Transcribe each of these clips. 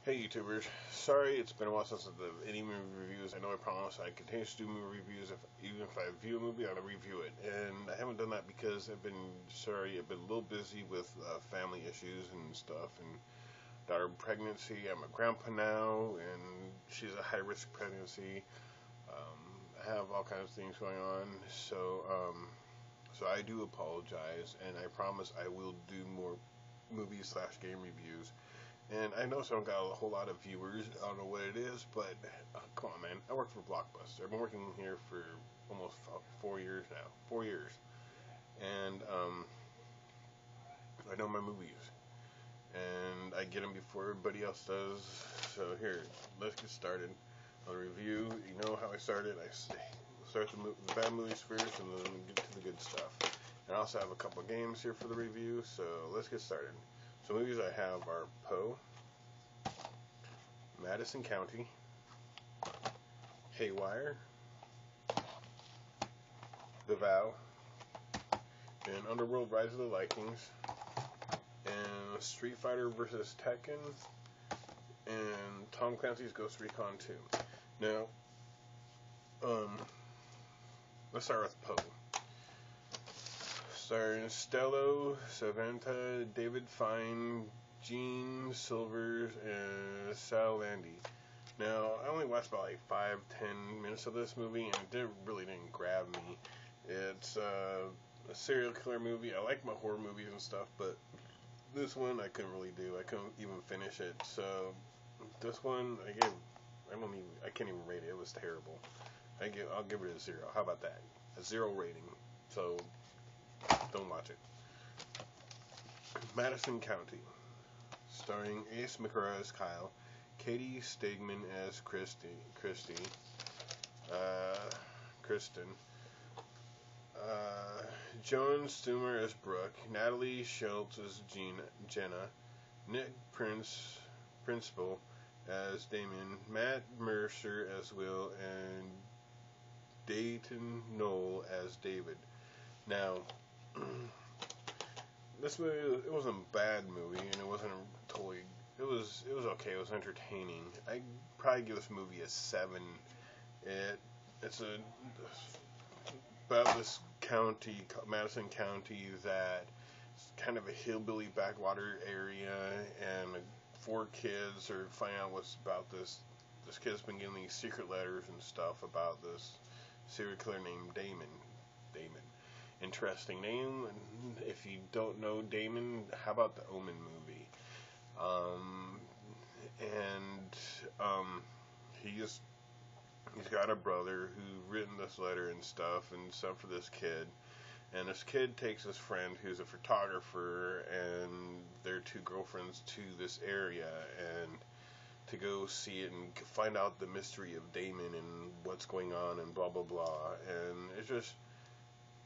Hey YouTubers, sorry it's been a while since I've done any movie reviews. I know I promised I continue to do movie reviews, even if I view a movie, I'll review it. And I haven't done that because I've been a little busy with family issues and stuff, and daughter pregnancy. I'm a grandpa now, and she's a high-risk pregnancy. I have all kinds of things going on, so I do apologize, and I promise I will do more movie/game reviews. And I know I don't got a whole lot of viewers. I don't know what it is, but come on, man. I work for Blockbuster. I've been working here for almost 4 years now. 4 years. And I know my movies. And I get them before everybody else does. So here, let's get started on the review. You know how I started. I start the bad movies first and then get to the good stuff. And I also have a couple games here for the review, so let's get started. So movies I have are Poe, Madison County, Haywire, The Vow, and Underworld: Rise of the Vikings, and Street Fighter vs. Tekken, and Tom Clancy's Ghost Recon 2. Now, let's start with Poe. Starring Stello, Savanta, David Fine, Gene Silvers, and Sal Landy. Now, I only watched about like 5-10 minutes of this movie, and it really didn't grab me. It's a serial killer movie. I like my horror movies and stuff, but this one I couldn't really do. I couldn't even finish it. So this one I can't even rate it. It was terrible. I'll give it a 0. How about that? A 0 rating. So don't watch it. Madison County, starring Ace McCura as Kyle, Katie Stegman as Kristen, Joan Stumer as Brooke, Natalie Schultz as Jenna, Nick Principal as Damien, Matt Mercer as Will, and Dayton Knoll as David. Now, this movie, it wasn't a bad movie, and it wasn't totally, it was okay, it was entertaining. I'd probably give this movie a 7. It's about this county, Madison County, that it's kind of a hillbilly backwater area, and 4 kids are finding out what's about this kid's been getting these secret letters and stuff about this serial killer named Damon. Interesting name. If you don't know Damon, how about the Omen movie? He's got a brother who written this letter and stuff for this kid. And this kid takes his friend who's a photographer and their 2 girlfriends to this area and to go see it and find out the mystery of Damon and what's going on and blah blah blah. And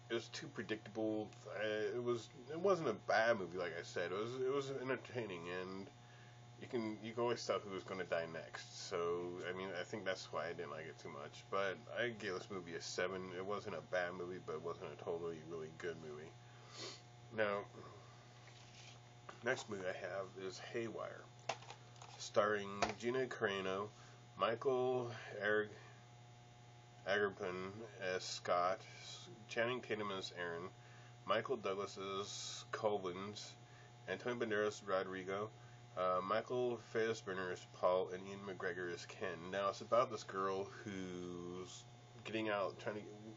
it was too predictable. It wasn't a bad movie, like I said. It was entertaining, and you can always tell who was going to die next. So I mean, I think that's why I didn't like it too much. But I gave this movie a 7. It wasn't a bad movie, but it wasn't a totally really good movie. Now, next movie I have is Haywire, starring Gina Carano, Michael Agrippin as Scott, Channing Tatum as Aaron, Michael Douglas as Collins, Antonio Banderas Rodrigo, Michael Fassbender as Paul, and Ian McGregor as Ken. Now, it's about this girl who's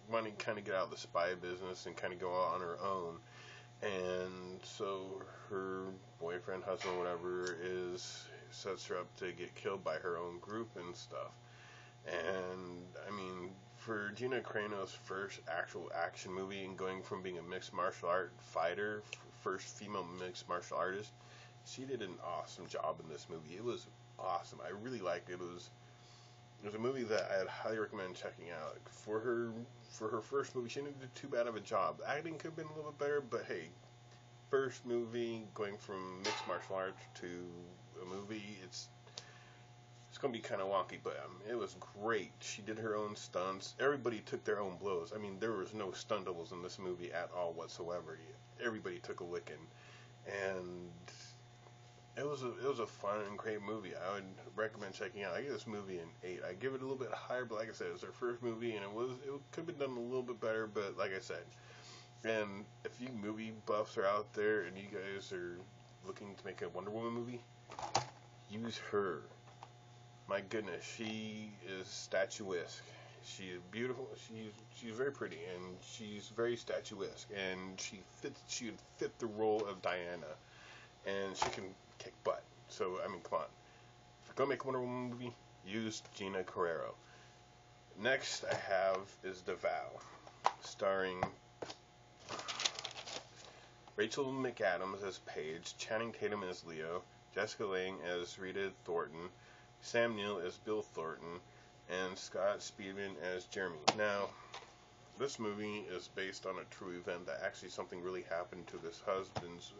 wanting to kind of get out of the spy business and kind of go out on her own. And so her boyfriend, husband, whatever, sets her up to get killed by her own group and stuff. And I mean, for Gina Carano's first actual action movie and going from being a mixed martial art fighter, first female mixed martial artist, she did an awesome job in this movie. It was awesome. I really liked it. It was a movie that I'd highly recommend checking out. For her first movie, she didn't do too bad of a job. The acting could have been a little bit better, but hey, first movie going from mixed martial arts to a movie, it's going to be kind of wonky, but it was great. She did her own stunts. Everybody took their own blows. I mean, there was no stunt doubles in this movie at all whatsoever. Everybody took a licking. And it was a fun and great movie. I would recommend checking out. I give this movie an 8. I give it a little bit higher, but like I said, it was their first movie, and it could have been done a little bit better. But like I said, and if you movie buffs are out there and you guys are looking to make a Wonder Woman movie, use her. My goodness, she is statuesque. She is beautiful. She's very pretty, and she's very statuesque, and she would fit the role of Diana, and she can kick butt. So I mean, come on. If you're gonna make a Wonder Woman movie, use Gina Carrero. Next I have is The Vow, starring Rachel McAdams as Paige, Channing Tatum as Leo, Jessica Lange as Rita Thornton, Sam Neill as Bill Thornton, and Scott Speedman as Jeremy. Now, this movie is based on a true event that actually something really happened to this husband's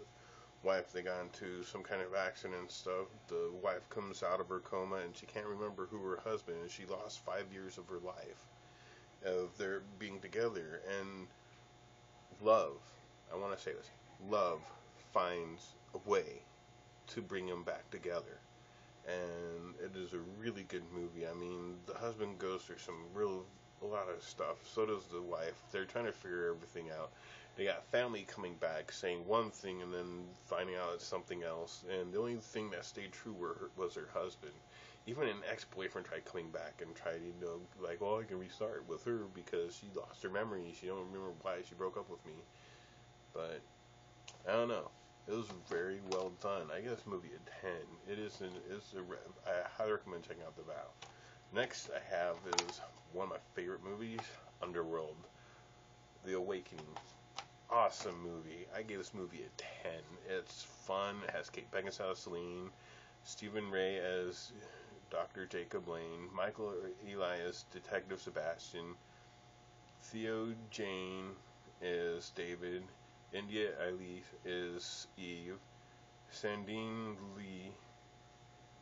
wife. They got into some kind of accident and stuff. The wife comes out of her coma and she can't remember who her husband is. She lost 5 years of her life of their being together. And love, I want to say this, love finds a way to bring them back together. And it is a really good movie. I mean, the husband goes through a lot of stuff. So does the wife. They're trying to figure everything out. They got family coming back saying one thing and then finding out it's something else. And the only thing that stayed true was her husband. Even an ex-boyfriend tried coming back and tried, like, well, I can restart with her because she lost her memory. She don't remember why she broke up with me. But I don't know. It was very well done. I give this movie a 10. I highly recommend checking out The Vow. Next I have is one of my favorite movies, Underworld, The Awakening. Awesome movie. I gave this movie a 10. It's fun. It has Kate Beckinsale as Celine, Stephen Ray as Dr. Jacob Lane, Michael Eli as Detective Sebastian, Theo Jane is David, India Elif is Eve, Sandine Lee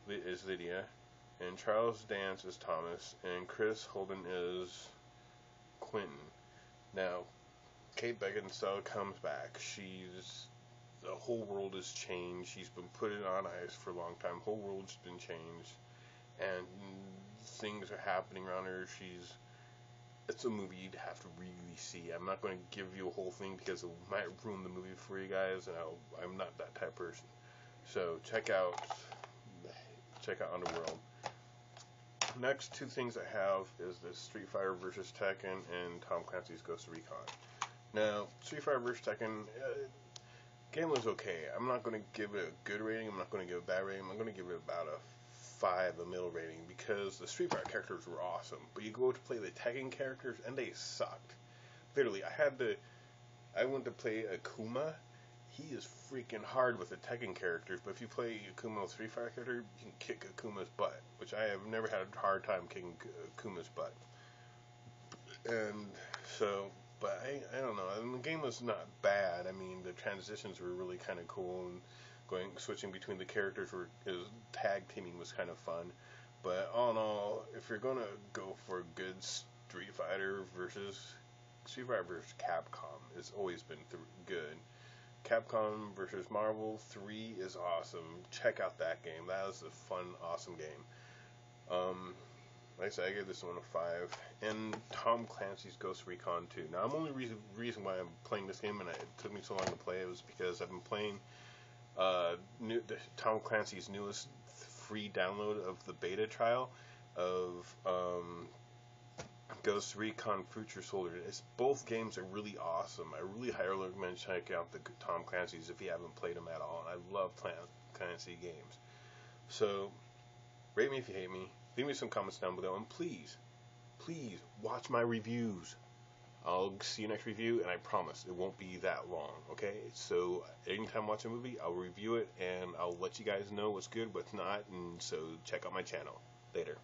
is Lydia, and Charles Dance is Thomas, and Chris Holden is Quentin. Now, Kate Beckinsale comes back. The whole world has changed. She's been put on ice for a long time. The whole world's been changed, and things are happening around her. It's a movie you'd have to really see. I'm not going to give you a whole thing because it might ruin the movie for you guys, and I'm not that type of person. So check out Underworld. Next two things I have is the Street Fighter vs. Tekken and Tom Clancy's Ghost Recon. Now, Street Fighter vs. Tekken, game was okay. I'm not going to give it a good rating. I'm not going to give it a bad rating. I'm going to give it about a 5, a middle rating, because the Street Fighter characters were awesome. But you go to play the Tekken characters, and they sucked. Literally, I went to play Akuma. He is freaking hard with the Tekken characters, but if you play Akuma with Street Fighter character, you can kick Akuma's butt, which I have never had a hard time kicking Akuma's butt. And so, but I don't know. I mean, the game was not bad. I mean, the transitions were really kind of cool, and switching between the characters tag teaming was kind of fun. But all in all, if you're gonna go for a good Street Fighter versus Capcom, it's always been good. Capcom versus Marvel 3 is awesome. Check out that game. That was a fun, awesome game. Like I said, I gave this one a 5. And Tom Clancy's Ghost Recon 2. Now, the only reason why I'm playing this game and it took me so long to play it was because I've been playing Tom Clancy's newest free download of the beta trial of Ghost Recon Future Soldier. Both games are really awesome. I really highly recommend checking out the Tom Clancy's if you haven't played them at all. And I love Clancy games. So, rate me if you hate me. Leave me some comments down below. And please watch my reviews. I'll see you next review, and I promise it won't be that long, okay? So, anytime I watch a movie, I'll review it, and I'll let you guys know what's good, what's not, and so check out my channel. Later.